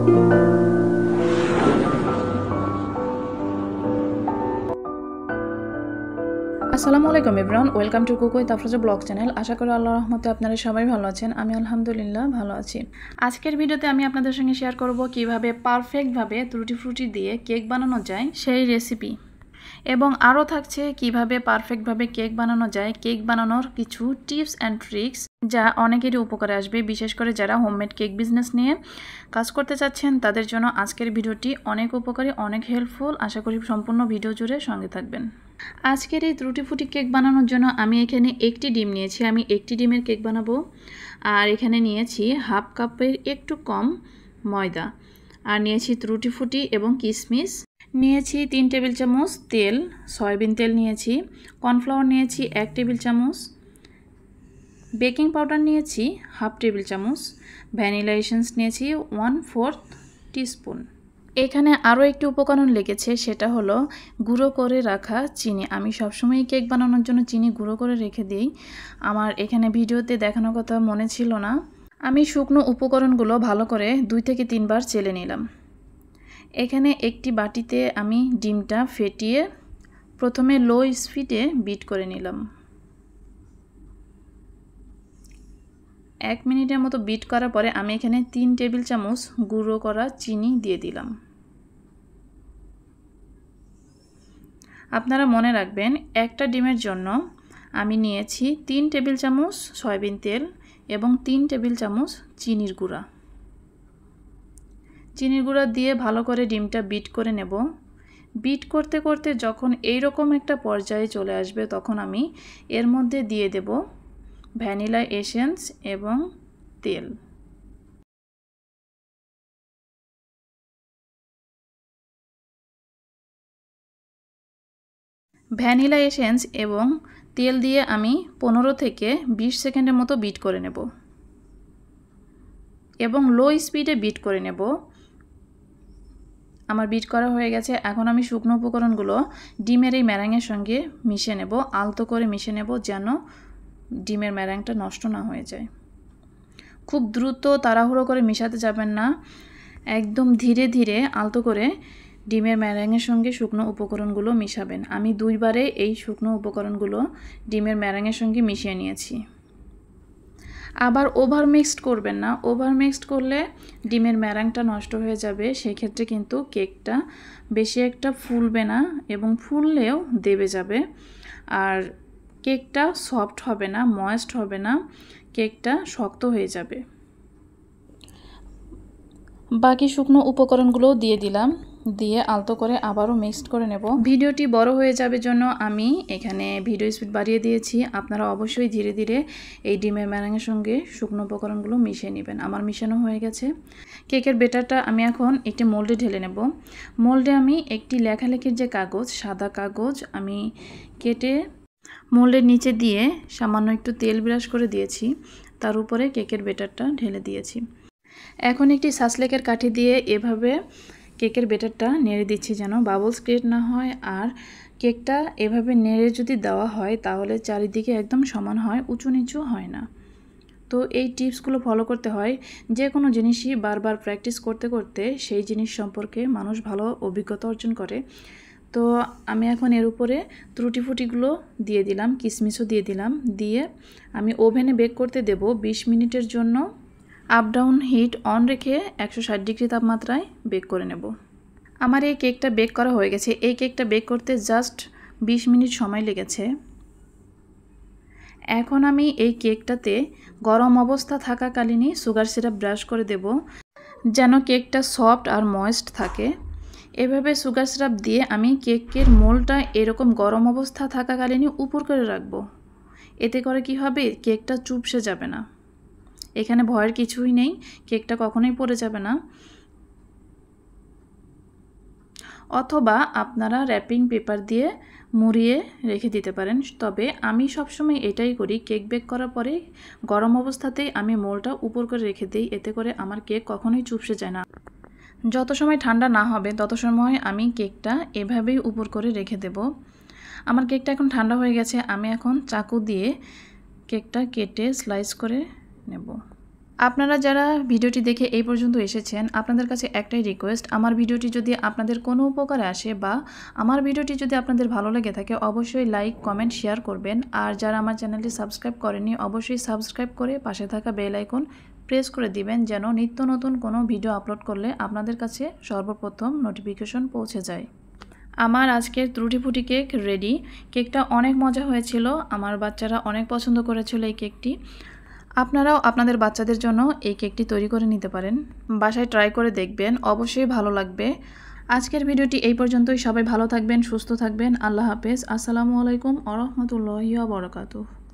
আসসালামু আলাইকুম everyone, welcome to cook with Afroza blog channel. আশা করি আল্লাহর রহমতে আপনারা সবাই ভালো আছেন। আমি আলহামদুলিল্লাহ ভালো আছি। আজকের ভিডিওতে আমি আপনাদের সঙ্গে শেয়ার করব কিভাবে পারফেক্টভাবে ত্রুটি ফ্রুটি দিয়ে কেক বানানো যায় সেই রেসিপি, এবং আরও থাকছে কিভাবে পারফেক্টভাবে কেক বানানো যায়, কেক বানানোর কিছু টিপস অ্যান্ড ট্রিক্স যা অনেকেরই উপকারে আসবে, বিশেষ করে যারা হোমমেড কেক বিজনেস নিয়ে কাজ করতে চাচ্ছেন তাদের জন্য আজকের ভিডিওটি অনেক উপকারী, অনেক হেল্পফুল। আশা করি সম্পূর্ণ ভিডিও জুড়ে সঙ্গে থাকবেন। আজকের এই ত্রুটি ফুটি কেক বানানোর জন্য আমি এখানে একটি ডিম নিয়েছি। আমি একটি ডিমের কেক বানাবো। আর এখানে নিয়েছি হাফ কাপের একটু কম ময়দা, আর নিয়েছি ত্রুটি ফুটি এবং কিশমিশ, নিয়েছি 3 টেবিল চামচ তেল, সয়াবিন তেল নিয়েছি, কর্নফ্লাওয়ার নিয়েছি 1 টেবিল চামচ, বেকিং পাউডার নিয়েছি হাফ টেবিল চামচ, ভ্যানিলা এসেন্স নিয়েছি 1/4 টিস্পুন। এখানে আরও একটি উপকরণ লেগেছে, সেটা হলো গুঁড়ো করে রাখা চিনি। আমি সবসময় কেক বানানোর জন্য চিনি গুঁড়ো করে রেখে দিই। আমার এখানে ভিডিওতে দেখানোর কথা মনে ছিল না। আমি শুকনো উপকরণগুলো ভালো করে 2 থেকে 3 বার চেলে নিলাম। এখানে একটি বাটিতে আমি ডিমটা ফেটিয়ে প্রথমে লো স্পিডে বিট করে নিলাম। 1 মিনিটের মতো বিট করার পরে আমি এখানে 3 টেবিল চামচ গুঁড়ো করা চিনি দিয়ে দিলাম। আপনারা মনে রাখবেন, একটা ডিমের জন্য আমি নিয়েছি 3 টেবিল চামচ সয়াবিন তেল এবং 3 টেবিল চামচ চিনির গুঁড়া। চিনির গুঁড়া দিয়ে ভালো করে ডিমটা বিট করে নেব। বিট করতে করতে যখন এইরকম একটা পর্যায়ে চলে আসবে তখন আমি এর মধ্যে দিয়ে দেব ভ্যানিলা এসেন্স এবং তেল। ভ্যানিলা এসেন্স এবং তেল দিয়ে আমি 15 থেকে 20 সেকেন্ডের মতো বিট করে নেব এবং লো স্পিডে বিট করে নেব। আমার বিট করা হয়ে গেছে। এখন আমি শুকনো উপকরণগুলো ডিমের এই ম্যারাঙের সঙ্গে মিশিয়ে নেব, আলতো করে মিশিয়ে নেব যেন ডিমের ম্যারাঙটা নষ্ট না হয়ে যায়। খুব দ্রুত তাড়াহুড়ো করে মেশাতে যাবেন না, একদম ধীরে ধীরে আলতো করে ডিমের ম্যারাঙের সঙ্গে শুকনো উপকরণগুলো মিশাবেন। আমি 2 বারে এই শুকনো উপকরণগুলো ডিমের ম্যারাঙের সঙ্গে মিশিয়ে নিয়েছি। আবার ওভার মিক্সড করবেন না, ওভার মিক্সড করলে ডিমের ম্যারাঙটা নষ্ট হয়ে যাবে। সেই ক্ষেত্রে কিন্তু কেকটা বেশি একটা ফুলবে না এবং ফুললেও দেবে যাবে, আর কেকটা সফট হবে না, ময়েস্ট হবে না, কেকটা শক্ত হয়ে যাবে। বাকি শুকনো উপকরণগুলো দিয়ে দিলাম, দিয়ে আলতো করে আবারও মিক্সড করে নেব। ভিডিওটি বড় হয়ে যাবে জন্য আমি এখানে ভিডিও স্পিড বাড়িয়ে দিয়েছি। আপনারা অবশ্যই ধীরে ধীরে এই ডিমের ম্যারাঙের সঙ্গে শুকনো উপকরণগুলো মিশিয়ে নেবেন। আমার মিশানো হয়ে গেছে। কেকের বেটারটা আমি এখন একটি মোল্ডে ঢেলে নেব। মোল্ডে আমি একটি লেখালেখির যে কাগজ, সাদা কাগজ আমি কেটে মোল্ডের নিচে দিয়ে সামান্য একটু তেল ব্রাশ করে দিয়েছি, তার উপরে কেকের বেটারটা ঢেলে দিয়েছি। এখন একটি সাসলেকের কাঠি দিয়ে এভাবে কেকের বেটারটা নেড়ে দিচ্ছি যেন বাবলস ক্রিয়েট না হয়। আর কেকটা এভাবে নেড়ে যদি দেওয়া হয় তাহলে চারিদিকে একদম সমান হয়, উঁচু নিচু হয় না। তো এই টিপসগুলো ফলো করতে হয়। যে কোনো জিনিসই বারবার প্র্যাকটিস করতে করতে সেই জিনিস সম্পর্কে মানুষ ভালো অভিজ্ঞতা অর্জন করে। তো আমি এখন এর উপরে ত্রুটি ফুটিগুলো দিয়ে দিলাম, কিশমিশও দিয়ে দিলাম, দিয়ে আমি ওভেনে বেক করতে দেব 20 মিনিটের জন্য। আপ ডাউন হিট অন রেখে 160 ডিগ্রি তাপমাত্রায় বেক করে নেব। আমার এই কেকটা বেক করা হয়ে গেছে। এই কেকটা বেক করতে জাস্ট 20 মিনিট সময় লেগেছে। এখন আমি এই কেকটাতে গরম অবস্থা থাকাকালীনই সুগার সিরাপ ব্রাশ করে দেব যেন কেকটা সফট আর ময়েস্ট থাকে। এভাবে সুগার সিরাপ দিয়ে আমি কেকের মোলটা এরকম গরম অবস্থা থাকাকালীনই উপর করে রাখবো। এতে করে কি হবে, কেকটা চুপসে যাবে না। এখানে ভয়ের কিছুই নেই, কেকটা কখনোই পড়ে যাবে না। অথবা আপনারা র্যাপিং পেপার দিয়ে মুড়িয়ে রেখে দিতে পারেন। তবে আমি সবসময় এটাই করি, কেক বেক করার পরে গরম অবস্থাতেই আমি মোলটা উপর করে রেখে দিই। এতে করে আমার কেক কখনোই চুপসে যায় না। যত সময় ঠান্ডা না হবে তত সময় আমি কেকটা এভাবেই উপর করে রেখে দেব। আমার কেকটা এখন ঠান্ডা হয়ে গেছে। আমি এখন চাকু দিয়ে কেকটা কেটে স্লাইস করে নেব। আপনারা যারা ভিডিওটি দেখে এই পর্যন্ত এসেছেন, আপনাদের কাছে একটাই রিকোয়েস্ট, আমার ভিডিওটি যদি আপনাদের কোনো উপকারে আসে বা আমার ভিডিওটি যদি আপনাদের ভালো লেগে থাকে অবশ্যই লাইক, কমেন্ট, শেয়ার করবেন। আর যারা আমার চ্যানেলটি সাবস্ক্রাইব করেনি অবশ্যই সাবস্ক্রাইব করে পাশে থাকা বেল আইকন প্রেস করে দিবেন যেন নিত্য নতুন কোনো ভিডিও আপলোড করলে আপনাদের কাছে সর্বপ্রথম নোটিফিকেশন পৌঁছে যায়। আমার আজকের ত্রুটি ফুটি কেক রেডি। কেকটা অনেক মজা হয়েছিল, আমার বাচ্চারা অনেক পছন্দ করেছিল এই কেকটি। আপনারাও আপনাদের বাচ্চাদের জন্য এই কেকটি তৈরি করে নিতে পারেন, বাসায় ট্রাই করে দেখবেন, অবশ্যই ভালো লাগবে। আজকের ভিডিওটি এই পর্যন্তই। সবাই ভালো থাকবেন, সুস্থ থাকবেন। আল্লাহ হাফেজ। আসসালামু আলাইকুম ওয়া রাহমাতুল্লাহি ওয়া বারাকাতুহু।